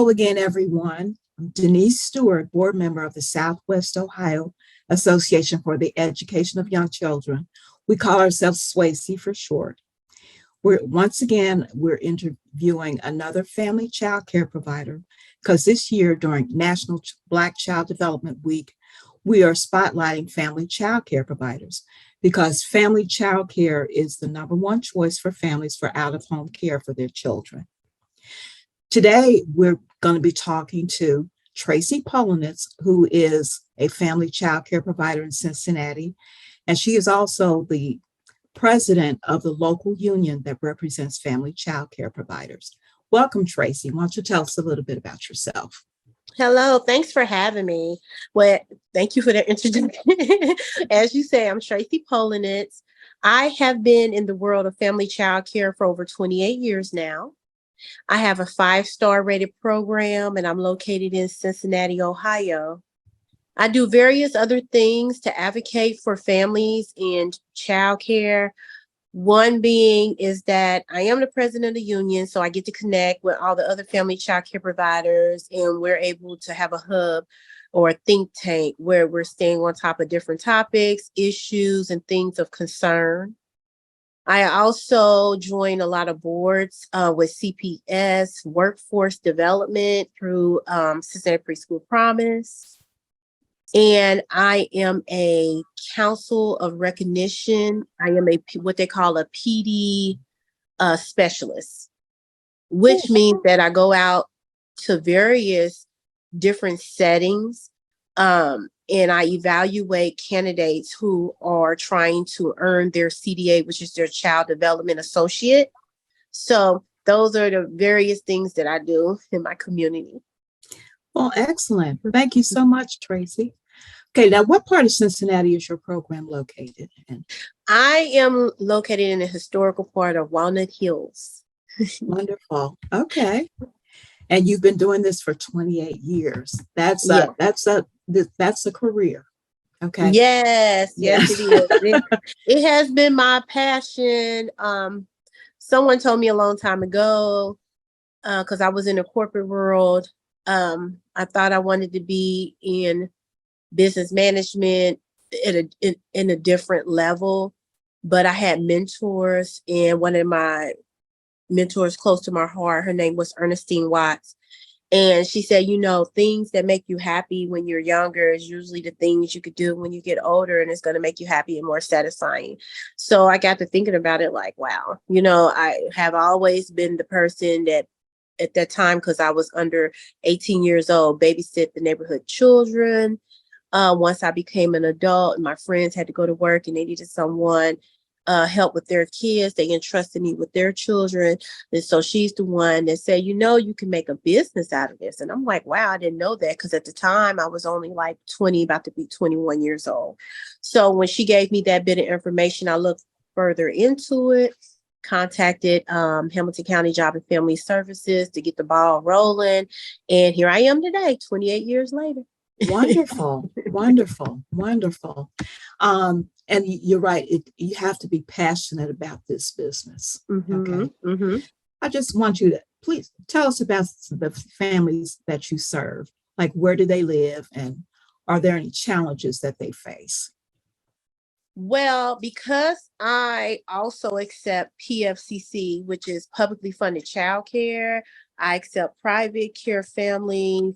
Hello again, everyone. I'm Denise Steward, board member of the Southwest Ohio Association for the Education of Young Children. We call ourselves SWOAEYC for short. We're interviewing another family child care provider because this year during National Black Child Development Week, we are spotlighting family child care providers because family child care is the number one choice for families for out-of-home care for their children. Today, we're going to be talking to Traci Poellnitz, who is a family child care provider in Cincinnati, and she is also the president of the local union that represents family child care providers. Welcome, Traci. Why don't you tell us a little bit about yourself? Hello, thanks for having me. Well, thank you for the introduction. As you say, I'm Traci Poellnitz. I have been in the world of family child care for over 28 years now. I have a 5-star rated program and I'm located in Cincinnati, Ohio. I do various other things to advocate for families and child care. One being is that I am the president of the union, so I get to connect with all the other family child care providers, and we're able to have a hub or a think tank where we're staying on top of different topics, issues, and things of concern. I also join a lot of boards with CPS, workforce development through Cincinnati Preschool Promise. And I am a council of recognition. I am what they call a PD specialist, which means that I go out to various different settings and I evaluate candidates who are trying to earn their CDA, which is their Child Development Associate. So those are the various things that I do in my community. Well, excellent. Thank you so much, Traci. Okay, now what part of Cincinnati is your program located in? I am located in the historical part of Walnut Hills. Wonderful. Okay. And you've been doing this for 28 years. That's a career. Okay. Yes, it is. It has been my passion. Someone told me a long time ago, because I was in the corporate world, I thought I wanted to be in business management in a different level, but I had mentors, and one of my mentors close to my heart, her name was Ernestine Watts. And she said, things that make you happy when you're younger is usually the things you could do when you get older, and it's going to make you happy and more satisfying. So I got to thinking about it like, wow, I have always been the person that at that time, because I was under 18 years old, babysit the neighborhood children. Once I became an adult and my friends had to go to work and they needed someone help with their kids, they entrusted me with their children. And so she's the one that said, you can make a business out of this. And I'm like, wow, I didn't know that, because at the time I was only like 20, about to be 21 years old. So when she gave me that bit of information, I looked further into it, contacted Hamilton County Job and Family Services to get the ball rolling. And here I am today, 28 years later. Wonderful, wonderful, wonderful. And you're right. You have to be passionate about this business. Mm-hmm, okay. Mm-hmm. I just want you to please tell us about the families that you serve. Like, where do they live, and are there any challenges that they face? Well, because I also accept PFCC, which is publicly funded child care, I accept private care families.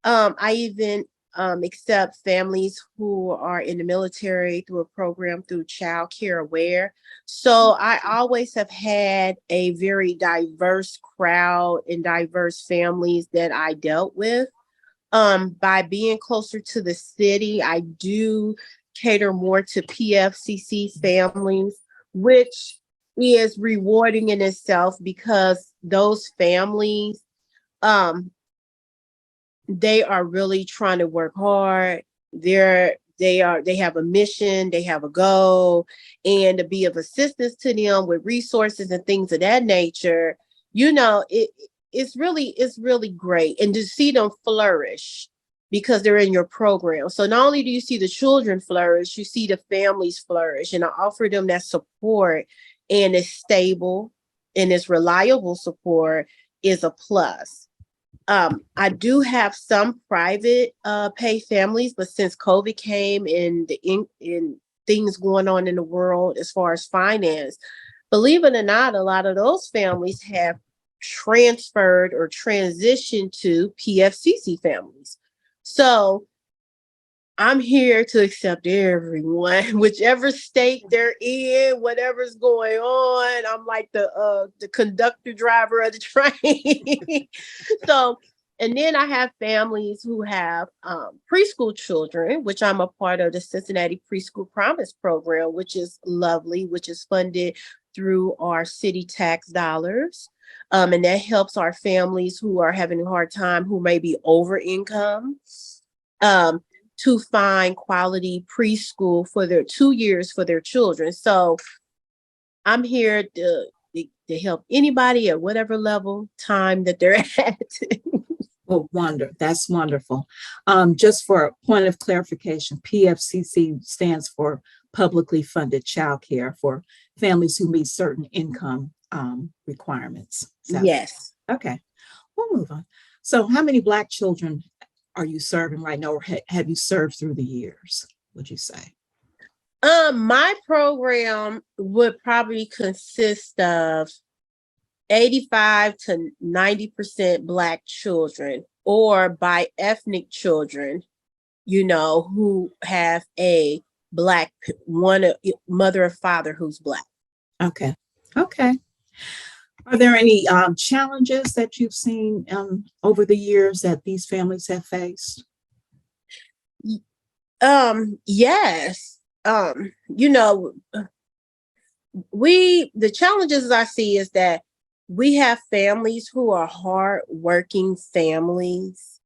I even accept families who are in the military through a program through Child Care Aware. So I always have had a very diverse crowd and diverse families that I dealt with. By being closer to the city, I do cater more to PFCC families, which is rewarding in itself, because those families, they are really trying to work hard. They have a mission, they have a goal, and to be of assistance to them with resources and things of that nature, it's really great. And to see them flourish because they're in your program. So not only do you see the children flourish, you see the families flourish, and I offer them that support, and it's stable and it's reliable support is a plus. I do have some private pay families, but since COVID came and in things going on in the world as far as finance, believe it or not, a lot of those families have transferred or transitioned to PFCC families. So I'm here to accept everyone, whichever state they're in, whatever's going on. I'm like the conductor driver of the train. So, and then I have families who have preschool children, which I'm a part of the Cincinnati Preschool Promise Program, which is lovely, which is funded through our city tax dollars. And that helps our families who are having a hard time, who may be over income. To find quality preschool for their 2 years for their children. So I'm here to help anybody at whatever level time that they're at. Oh, that's wonderful. Just for a point of clarification, PFCC stands for publicly funded childcare for families who meet certain income requirements. So, Yes. okay, we'll move on. So how many Black children are you serving right now, or have you served through the years, would you say? My program would probably consist of 85 to 90% Black children, or by ethnic children, who have a Black mother or father who's Black. Okay. Are there any challenges that you've seen over the years that these families have faced? Yes. The challenges I see is that we have families who are hardworking families,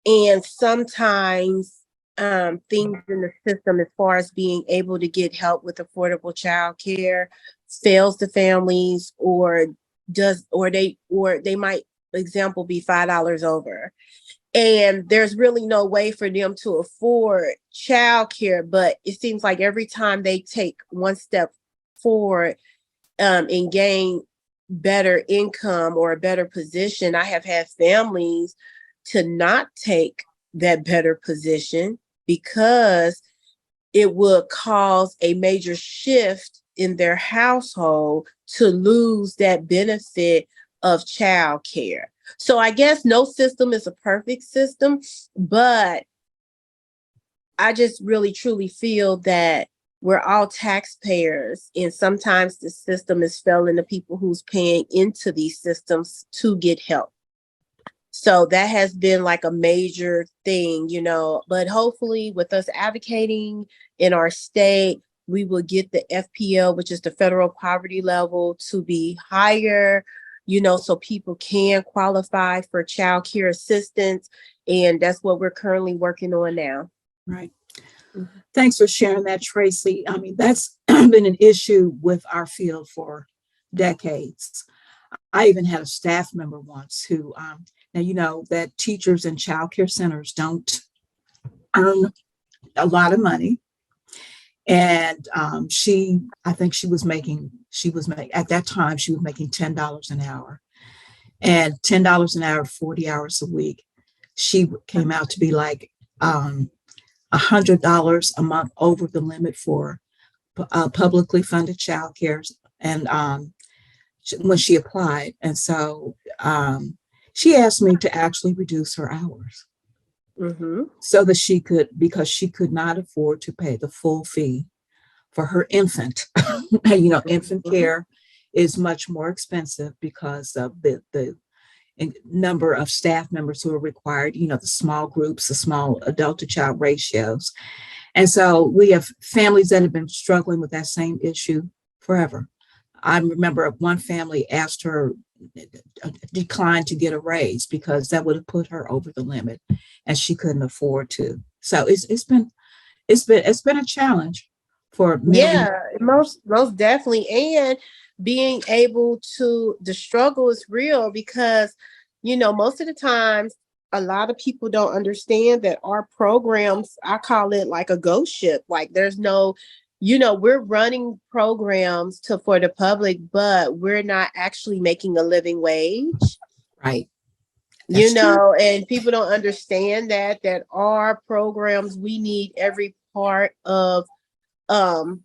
and sometimes things in the system as far as being able to get help with affordable child care fails the families, or they might, example, be $5 over. And there's really no way for them to afford childcare, but it seems like every time they take one step forward and gain better income or a better position, I have had families to not take that better position because it would cause a major shift in their household to lose that benefit of childcare. So I guess no system is a perfect system, but I just really truly feel that we're all taxpayers, and sometimes the system is failing the people who's paying into these systems to get help. So that has been like a major thing, but hopefully with us advocating in our state, we will get the FPL, which is the federal poverty level, to be higher, so people can qualify for child care assistance. And that's what we're currently working on now. Right. Mm-hmm. Thanks for sharing that, Traci. I mean, that's been an issue with our field for decades. I even had a staff member once who, now that teachers and child care centers don't earn a lot of money. And I think she was making, at that time, she was making $10 an hour, and $10 an hour, 40 hours a week. She came out to be like $100 a month over the limit for publicly funded childcare. And when she applied, and so she asked me to actually reduce her hours. Mm-hmm. So that because she could not afford to pay the full fee for her infant. Infant care is much more expensive because of the number of staff members who are required, the small groups, the small adult to child ratios. And so we have families that have been struggling with that same issue forever. I remember one family asked her, declined to get a raise because that would have put her over the limit, and she couldn't afford to. So it's been a challenge for many. Yeah, most definitely. And being able to, the struggle is real because, most of the times a lot of people don't understand that our programs, I call it like a ghost ship. Like there's no, we're running programs for the public, but we're not actually making a living wage. Right. That's true. And people don't understand that our programs, we need every part of, um,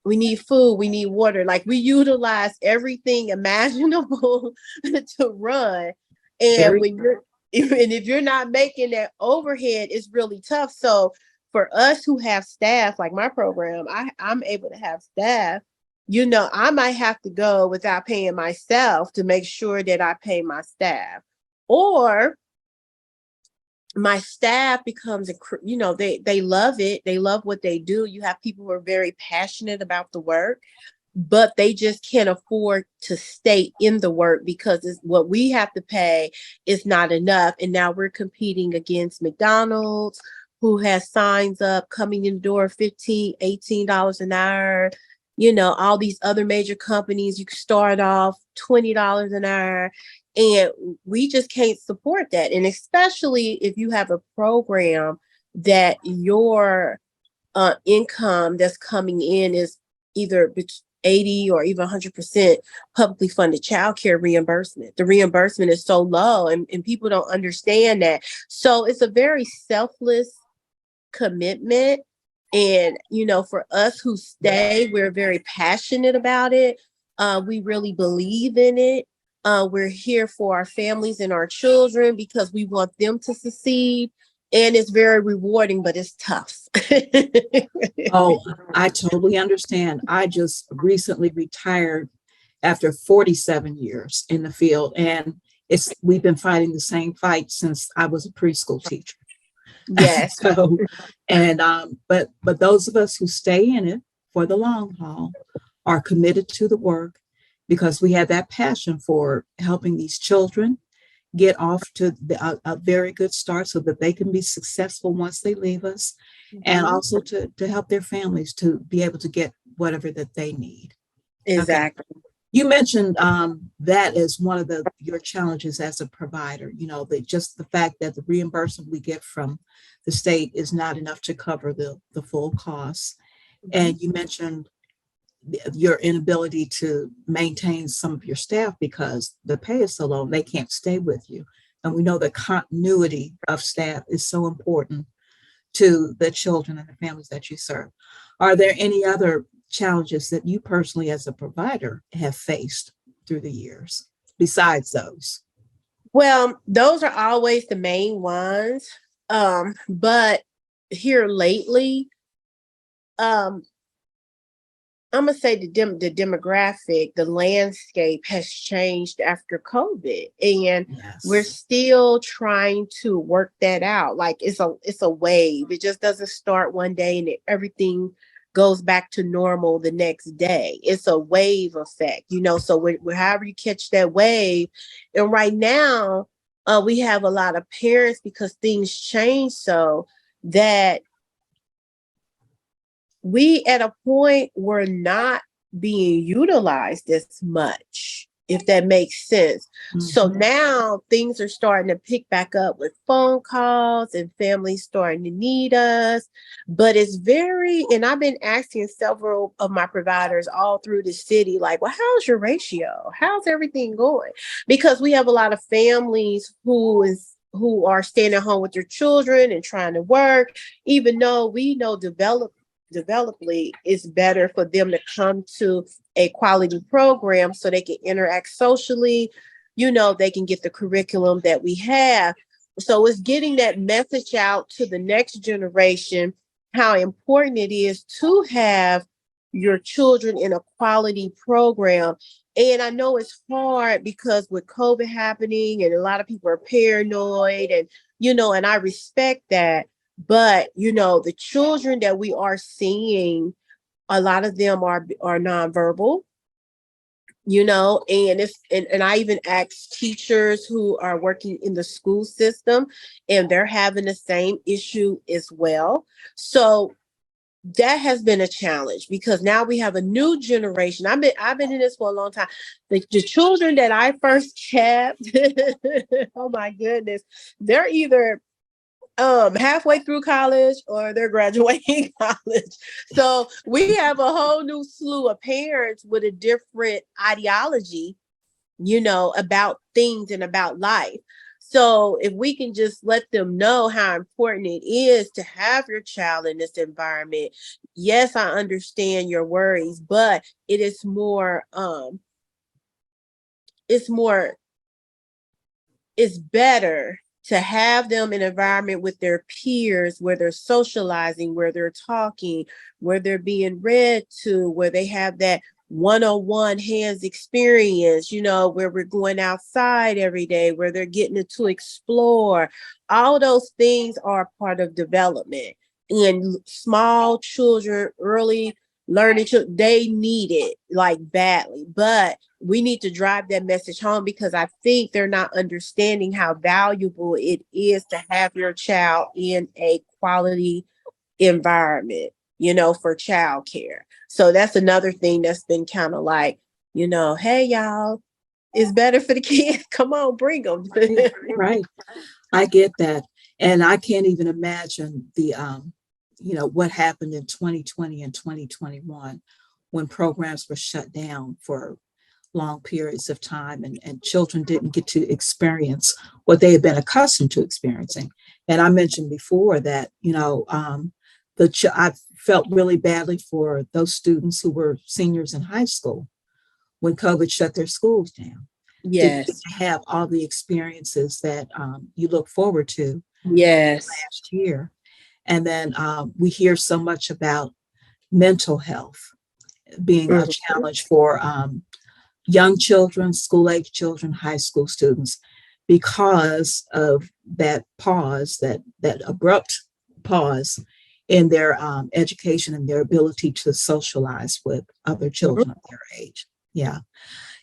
we need food, we need water. Like we utilize everything imaginable to run. And Very. when you're, even if you're not making that overhead, it's really tough. So for us who have staff, like my program, I'm able to have staff. I might have to go without paying myself to make sure that I pay my staff. Or my staff becomes, they love it. They love what they do. You have people who are very passionate about the work, but they just can't afford to stay in the work because what we have to pay is not enough. And now we're competing against McDonald's, who has signs up coming in the door, $15, $18 an hour. All these other major companies, you can start off $20 an hour. And we just can't support that. And especially if you have a program that your income that's coming in is either 80 or even 100% publicly funded childcare reimbursement. The reimbursement is so low and people don't understand that. So it's a very selfless commitment. And, for us who stay, we're very passionate about it. We really believe in it. We're here for our families and our children because we want them to succeed. And it's very rewarding, but it's tough. Oh, I totally understand. I just recently retired after 47 years in the field, and we've been fighting the same fight since I was a preschool teacher. Yes. So, and but those of us who stay in it for the long haul are committed to the work because we have that passion for helping these children get off to a very good start so that they can be successful once they leave us, and also to help their families to be able to get whatever that they need. Exactly. Okay. You mentioned that as one of your challenges as a provider, just the fact that the reimbursement we get from the state is not enough to cover the full costs. And you mentioned your inability to maintain some of your staff because the pay is so low, they can't stay with you. And we know the continuity of staff is so important to the children and the families that you serve. Are there any other challenges that you personally as a provider have faced through the years besides those? Well, those are always the main ones. But here lately, I'm gonna say the demographic, the landscape has changed after COVID, and we're still trying to work that out. Like it's a wave. It just doesn't start one day and everything goes back to normal the next day. It's a wave effect, So however you catch that wave, and right now, we have a lot of parents because things change so that we at a point were not being utilized as much, if that makes sense. So now things are starting to pick back up with phone calls and families starting to need us. But and I've been asking several of my providers all through the city, like, well, how's your ratio? How's everything going? Because we have a lot of families who are staying at home with their children and trying to work, even though we know developmentally it's better for them to come to a quality program so they can interact socially, they can get the curriculum that we have. So it's getting that message out to the next generation, how important it is to have your children in a quality program. And I know it's hard because with COVID happening and a lot of people are paranoid and, and I respect that. But, the children that we are seeing, a lot of them are nonverbal, and I even asked teachers who are working in the school system, and they're having the same issue as well. So that has been a challenge because now we have a new generation. I've been in this for a long time. The children that I first kept, oh my goodness, they're either halfway through college or they're graduating college. So we have a whole new slew of parents with a different ideology, about things and about life. So if we can just let them know how important it is to have your child in this environment, yes, I understand your worries, but it is more, it's more, it's better to have them in an environment with their peers where they're socializing, where they're talking, where they're being read to, where they have that one-on-one hands experience, where we're going outside every day, where they're getting to explore. All those things are part of development. And small children, early learning, they need it like badly. But we need to drive that message home, because I think they're not understanding how valuable it is to have your child in a quality environment, for childcare. So that's another thing that's been kind of like, hey, y'all, it's better for the kids. Come on, bring them. Right. I get that. And I can't even imagine the, what happened in 2020 and 2021 when programs were shut down for long periods of time, and children didn't get to experience what they had been accustomed to experiencing. And I mentioned before that, I felt really badly for those students who were seniors in high school when COVID shut their schools down. Yes. To have all the experiences that you look forward to Yes. last year. And then we hear so much about mental health being a challenge for young children, school-age children, high school students, because of that pause, that abrupt pause in their education and their ability to socialize with other children of their age. Yeah.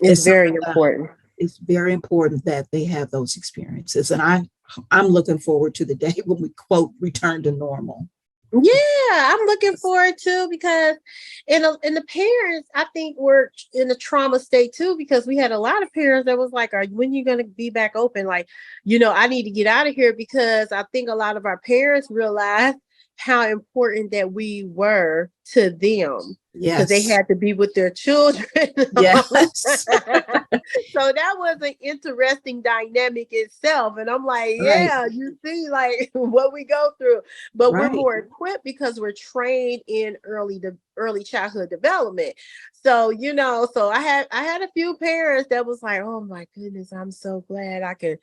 It's very important. It's very important that they have those experiences. And I'm looking forward to the day when we, quote, return to normal. Yeah, I'm looking forward to, because and the parents, I think, were in a trauma state too, because we had a lot of parents that was like, when you going to be back open? Like, I need to get out of here, because I think a lot of our parents realized how important that we were to them. Yes. Because they had to be with their children. Yes. So that was an interesting dynamic itself. And I'm like, yeah, right. You see, like, what we go through. But right. We're more equipped because we're trained in early childhood development. So, so I had a few parents that was like, oh my goodness, I'm so glad I could,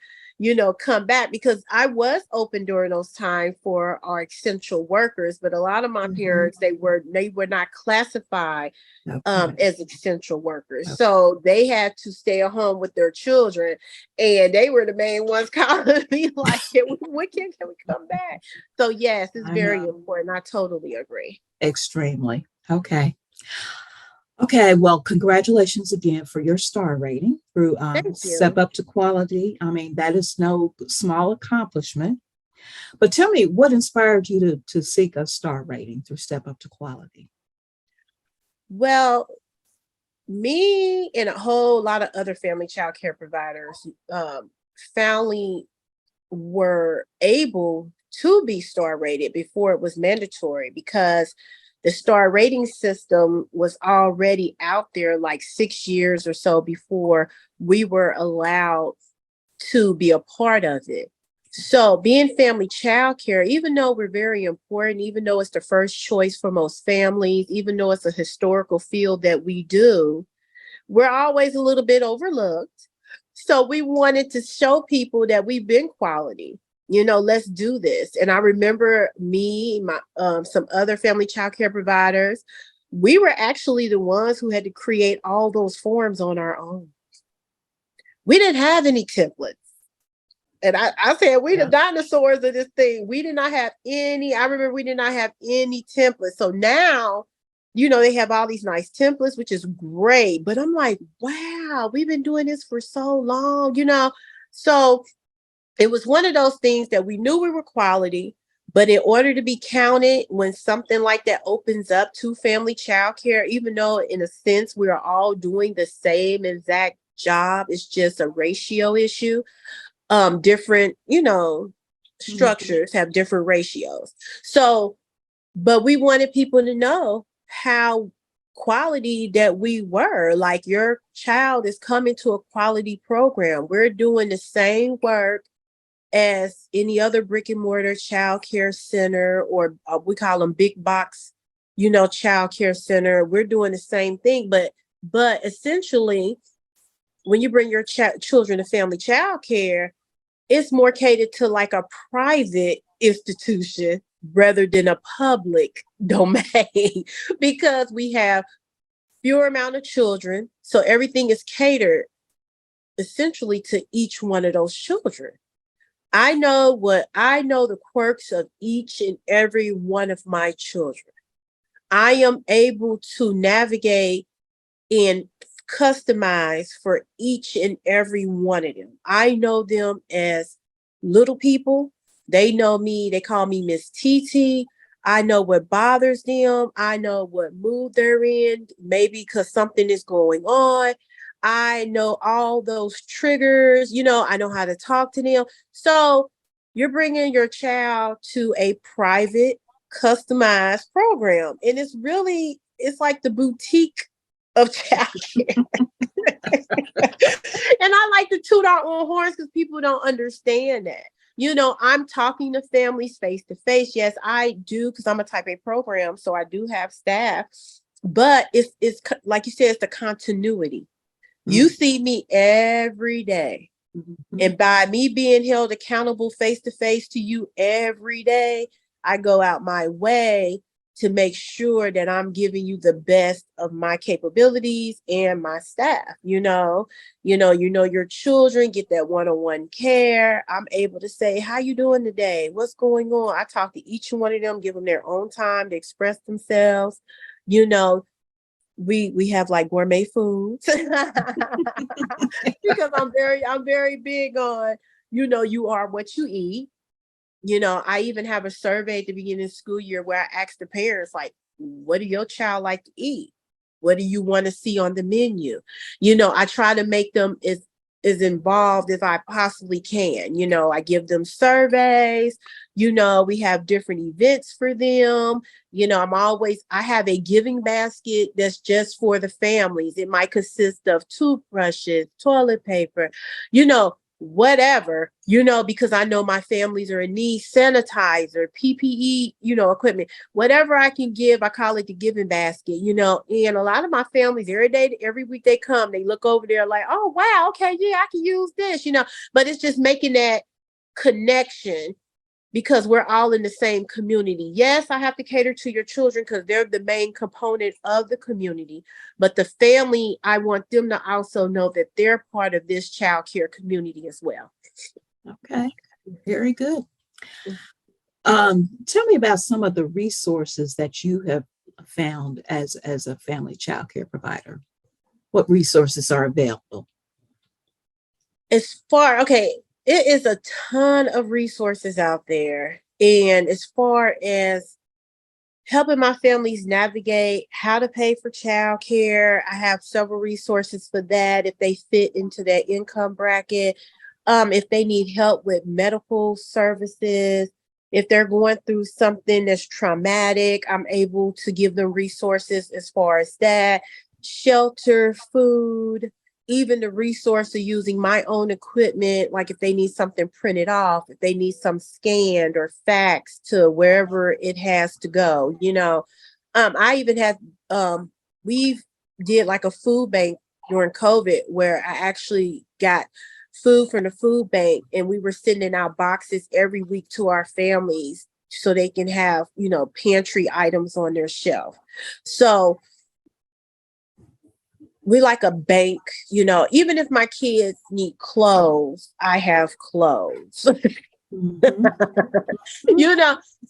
come back, because I was open during those times for our essential workers, but a lot of my parents, they were not classified as essential workers. Okay. So they had to stay at home with their children, and they were the main ones calling me like, can we come back? So yes, it's very important. I totally agree. Extremely. Okay, well, congratulations again for your star rating through Step Up to Quality. I mean, that is no small accomplishment. But tell me, what inspired you to seek a star rating through Step Up to Quality? Well, me and a whole lot of other family child care providers finally were able to be star rated before it was mandatory, because the star rating system was already out there like 6 years or so before we were allowed to be a part of it. So being family child care, even though we're very important, even though it's the first choice for most families, even though it's a historical field that we do, we're always a little bit overlooked. So we wanted to show people that we've been quality. Let's do this. And I remember me, some other family child care providers, we were actually the ones who had to create all those forms on our own. We didn't have any templates. And I said, we the dinosaurs of this thing. We did not have any. I remember we did not have any templates. So now, they have all these nice templates, which is great. But I'm like, wow, we've been doing this for so long, So it was one of those things that we knew we were quality, but in order to be counted, when something like that opens up to family child care, even though in a sense we are all doing the same exact job, it's just a ratio issue. Different, structures have different ratios. So, but we wanted people to know how quality that we were. Like, your child is coming to a quality program. We're doing the same work as any other brick and mortar child care center, or we call them big box, child care center. We're doing the same thing, but essentially, when you bring your children to family child care, it's more catered to like a private institution rather than a public domain because we have fewer amount of children. So everything is catered essentially to each one of those children. I know the quirks of each and every one of my children. I am able to navigate and customize for each and every one of them. I know them as little people. They know me. They call me Miss TT. I know what bothers them. I know what mood they're in, maybe because something is going on. I know all those triggers. I know how to talk to them. So you're bringing your child to a private, customized program. And it's like the boutique of childcare. And I like to toot our own horns because people don't understand that. I'm talking to families face to face. Yes, I do, because I'm a type A program, so I do have staff. But it's like you said, it's the continuity. Mm-hmm. You see me every day. Mm-hmm. And by me being held accountable face to face to you every day, I go out my way to make sure that I'm giving you the best of my capabilities and my staff. Your children get that one-on-one care. I'm able to say, how you doing today? What's going on? I talk to each one of them, give them their own time to express themselves. We have like gourmet foods because I'm very big on, you are what you eat. I even have a survey at the beginning of the school year where I ask the parents, like, what do your child like to eat? What do you want to see on the menu? I try to make them as involved as I possibly can. I give them surveys. We have different events for them. I have a giving basket that's just for the families. It might consist of toothbrushes, toilet paper, whatever, because I know my families are in need, sanitizer, PPE, equipment, whatever I can give, I call it the giving basket, and a lot of my families every week they come, they look over there like, oh, wow, okay, yeah, I can use this, but it's just making that connection because we're all in the same community. Yes, I have to cater to your children because they're the main component of the community. But the family, I want them to also know that they're part of this child care community as well. Okay, very good. Tell me about some of the resources that you have found as a family child care provider. What resources are available? It is a ton of resources out there. And as far as helping my families navigate how to pay for childcare, I have several resources for that if they fit into that income bracket. If they need help with medical services, if they're going through something that's traumatic, I'm able to give them resources as far as that. Shelter, food, even the resource of using my own equipment, like if they need something printed off, if they need some scanned or faxed to wherever it has to go, I even have, we've did like a food bank during COVID where I actually got food from the food bank and we were sending out boxes every week to our families so they can have, pantry items on their shelf. So we like a bank, even if my kids need clothes, I have clothes. Mm-hmm.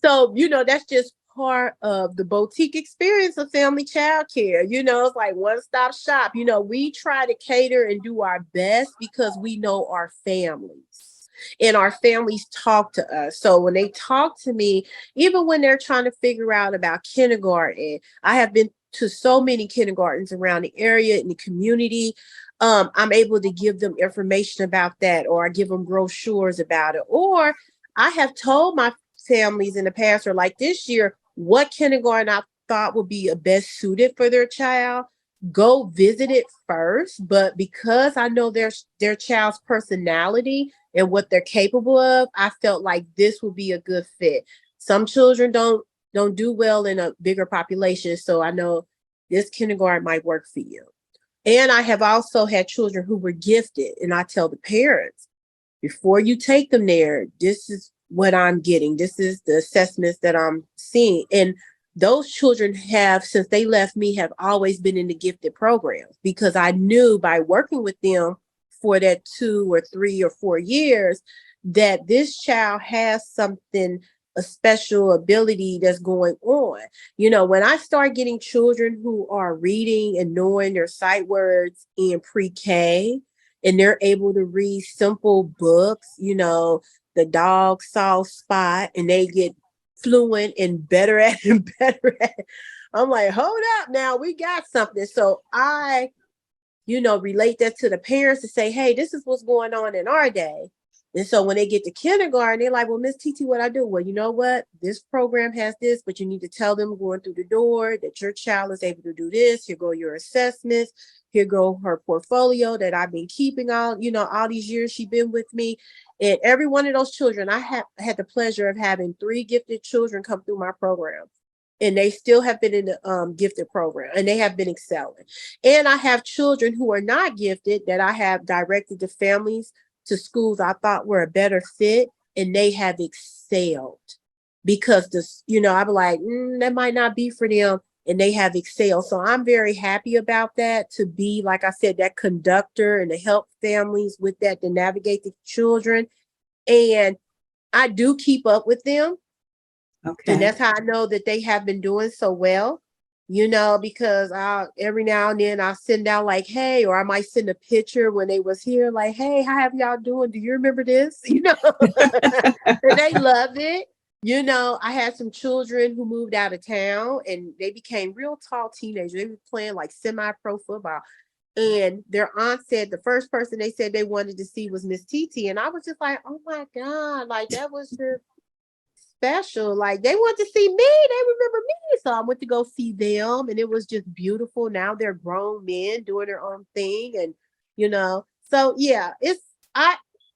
So, that's just part of the boutique experience of family childcare. It's like one-stop shop. We try to cater and do our best because we know our families. And our families talk to us. So when they talk to me, even when they're trying to figure out about kindergarten, I have been to so many kindergartens around the area in the community. I'm able to give them information about that, or I give them brochures about it. Or I have told my families in the past, or like this year, what kindergarten I thought would be best suited for their child. Go visit it first. But because I know their child's personality, and what they're capable of, I felt like this would be a good fit. Some children don't do well in a bigger population, so I know this kindergarten might work for you. And I have also had children who were gifted, and I tell the parents, before you take them there, this is what I'm getting. This is the assessments that I'm seeing. And those children have, since they left me, have always been in the gifted programs, because I knew by working with them for that 2 or 3 or 4 years that this child has something, a special ability that's going on. When I start getting children who are reading and knowing their sight words in pre-K, and they're able to read simple books, the dog saw Spot, and they get fluent and better at it and better at it. I'm like, hold up now, we got something. So I, relate that to the parents to say, hey, this is what's going on in our day. And so when they get to kindergarten, they're like, well, Miss TT, what I do? Well, you know what? This program has this, but you need to tell them going through the door that your child is able to do this. Here go your assessments. Here go her portfolio that I've been keeping all these years she's been with me. And every one of those children, I have had the pleasure of having 3 gifted children come through my program. And they still have been in the gifted program, and they have been excelling. And I have children who are not gifted that I have directed to families, to schools I thought were a better fit, and they have excelled because I'd be like, that might not be for them, and they have excelled. So I'm very happy about that, to be, like I said, that conductor and to help families with that, to navigate the children. And I do keep up with them. Okay. And that's how I know that they have been doing so well. Because every now and then I'll send out like, hey, or I might send a picture when they was here, like, hey, how have y'all doing? Do you remember this? And they love it. I had some children who moved out of town, and they became real tall teenagers. They were playing like semi-pro football. And their aunt said the first person they said they wanted to see was Miss TT. And I was just like, oh my God, like that was your special. Like they want to see me, they remember me. So I went to go see them, and it was just beautiful. Now they're grown men doing their own thing. And so yeah,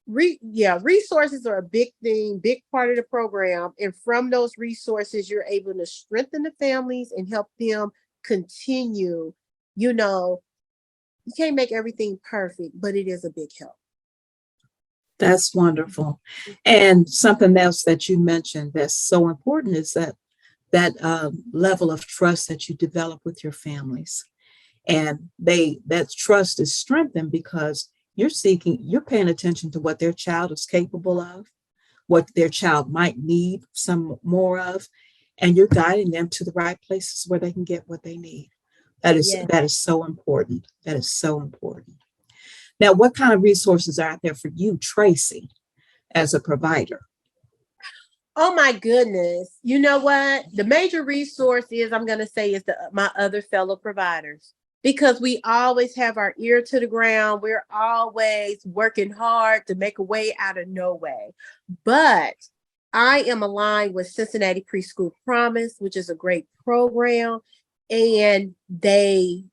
resources are a big thing, big part of the program. And from those resources, you're able to strengthen the families and help them continue. You can't make everything perfect, but it is a big help. That's wonderful. And something else that you mentioned that's so important is that level of trust that you develop with your families. And that trust is strengthened because you're paying attention to what their child is capable of, what their child might need some more of, and you're guiding them to the right places where they can get what they need. That is so important. That is so important. Now, what kind of resources are out there for you, Traci, as a provider? Oh my goodness. You know what? The major resource is, I'm going to say, is my other fellow providers, because we always have our ear to the ground. We're always working hard to make a way out of no way. But I am aligned with Cincinnati Preschool Promise, which is a great program. And you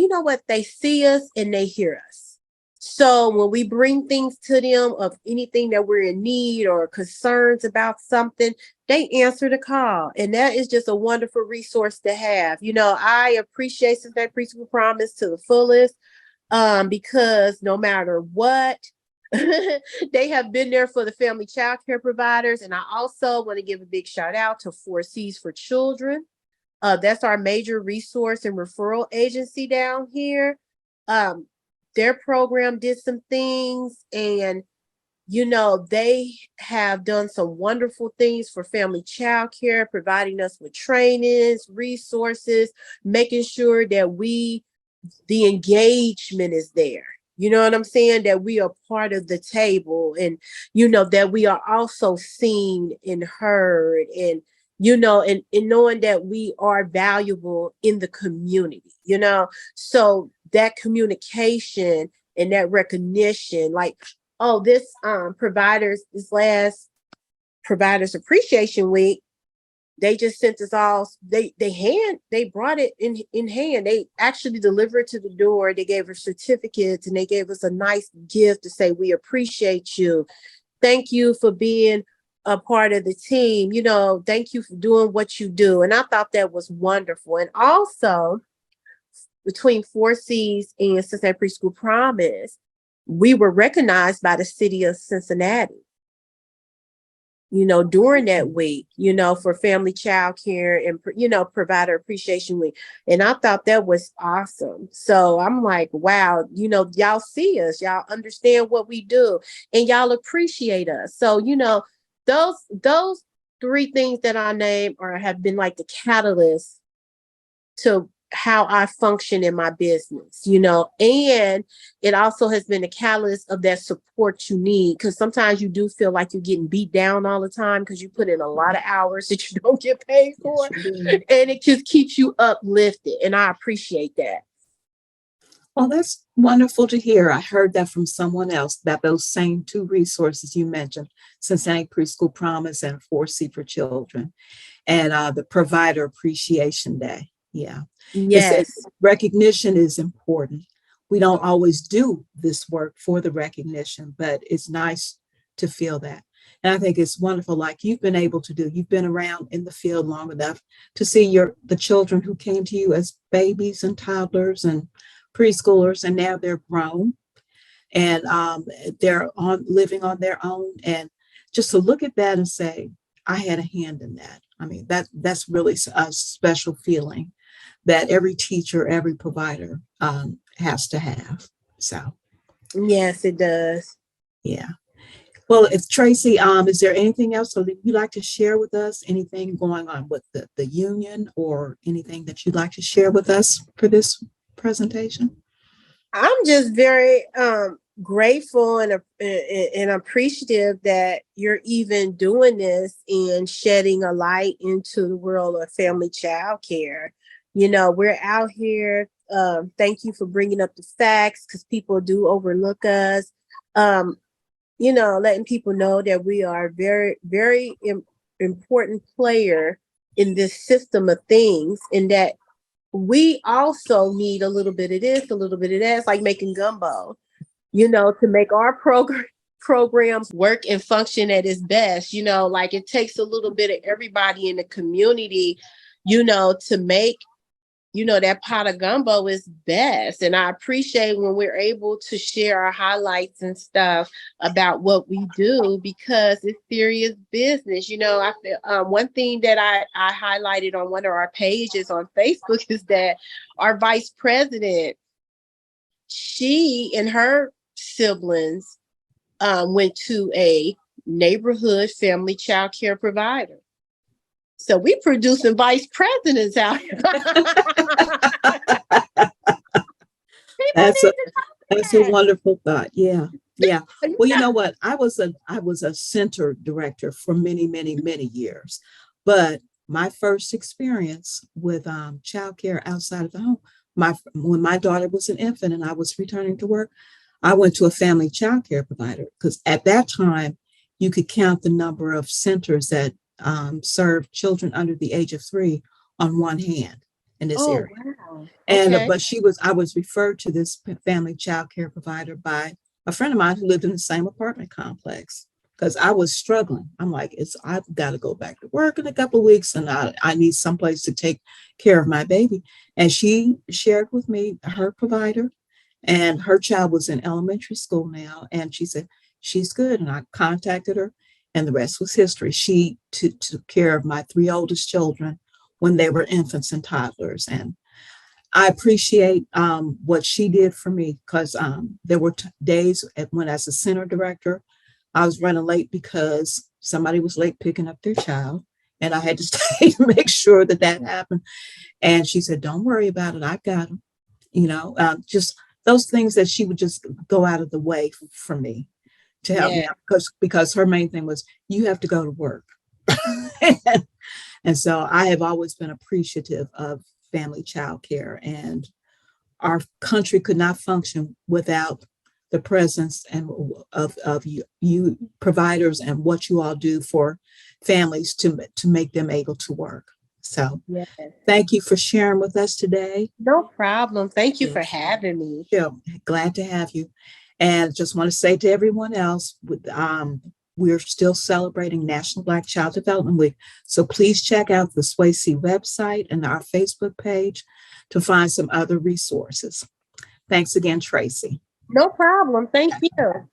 know what? They see us and they hear us. So when we bring things to them of anything that we're in need or concerns about something, they answer the call. And that is just a wonderful resource to have. I appreciate Cincinnati Preschool Promise to the fullest, because no matter what, they have been there for the family childcare providers. And I also want to give a big shout out to 4Cs for Children. That's our major resource and referral agency down here. Their program did some things, and they have done some wonderful things for family childcare, providing us with trainings, resources, making sure that the engagement is there. You know what I'm saying? That we are part of the table, and that we are also seen and heard, and and knowing that we are valuable in the community, so that communication and that recognition, like, this last Providers Appreciation Week, they just sent us all, they brought it in hand. They actually delivered it to the door. They gave us certificates and they gave us a nice gift to say, we appreciate you. Thank you for being a part of the team. You know, thank you for doing what you do. And I thought that was wonderful. And also between 4Cs and Cincinnati Preschool Promise, we were recognized by the city of Cincinnati, you know, during that week, you know, for family child care and, you know, provider appreciation week. And I thought that was awesome. So I'm like, wow, you know, y'all see us, y'all understand what we do, and y'all appreciate us. So, you know, those three things that I named have been like the catalyst to how I function in my business, you know, and it also has been a catalyst of that support you need. Because sometimes you do feel like you're getting beat down all the time because you put in a lot of hours that you don't get paid for. Yes, and it just keeps you uplifted. And I appreciate that. Well, that's wonderful to hear. I heard that from someone else, that those same two resources you mentioned, Cincinnati Preschool Promise and 4C for Children, and the Provider Appreciation Day. Yeah. Yes. Recognition is important. We don't always do this work for the recognition, but it's nice to feel that. And I think it's wonderful, like you've been able to do. You've been around in the field long enough to see the children who came to you as babies and toddlers and preschoolers, and now they're grown and they're living on their own. And just to look at that and say, I had a hand in that. I mean, that's really a special feeling that every teacher, every provider has to have. So, yes, it does. Yeah. Well, it's Traci. Is there anything else that you'd like to share with us? Anything going on with the union, or anything that you'd like to share with us for this presentation? I'm just very grateful and appreciative that you're even doing this and shedding a light into the world of family child care. You know, we're out here. Thank you for bringing up the facts, because people do overlook us. You know, letting people know that we are a very, very important player in this system of things, and that we also need a little bit of this, a little bit of that. It's like making gumbo, you know, to make our programs work and function at its best. You know, like it takes a little bit of everybody in the community, you know, to make, you know, that pot of gumbo is best. And I appreciate when we're able to share our highlights and stuff about what we do, because it's serious business. You know, I feel one thing that I highlighted on one of our pages on Facebook is that our vice president, she and her siblings went to a neighborhood family child care provider. So we producing vice presidents out here. That's a wonderful thought. Yeah. Yeah. Well, you know what? I was a center director for many, many, many years. But my first experience with childcare outside of the home, when my daughter was an infant and I was returning to work, I went to a family childcare provider, because at that time you could count the number of centers that serve children under the age of 3 on one hand in this area. Wow. And Okay. but I was referred to this family child care provider by a friend of mine who lived in the same apartment complex, because I was struggling. I'm like, I've got to go back to work in a couple of weeks, and I need someplace to take care of my baby. And she shared with me her provider, and her child was in elementary school now, and she said she's good. And I contacted her, and the rest was history. She took care of my 3 oldest children when they were infants and toddlers. And I appreciate what she did for me, because there were days when, as a center director, I was running late because somebody was late picking up their child, and I had to stay to make sure that happened. And she said, "Don't worry about it. I've got them." You know, just those things that she would just go out of the way for me to help me out, because her main thing was, you have to go to work. And so I have always been appreciative of family child care, and our country could not function without the presence and of you providers, and what you all do for families to make them able to work. So Yes. thank you for sharing with us today. No problem. Thank you Yes. for having me. Sure. Glad to have you. And just want to say to everyone else, we're still celebrating National Black Child Development Week. So please check out the SWOAEYC website and our Facebook page to find some other resources. Thanks again, Traci. No problem. Thank you.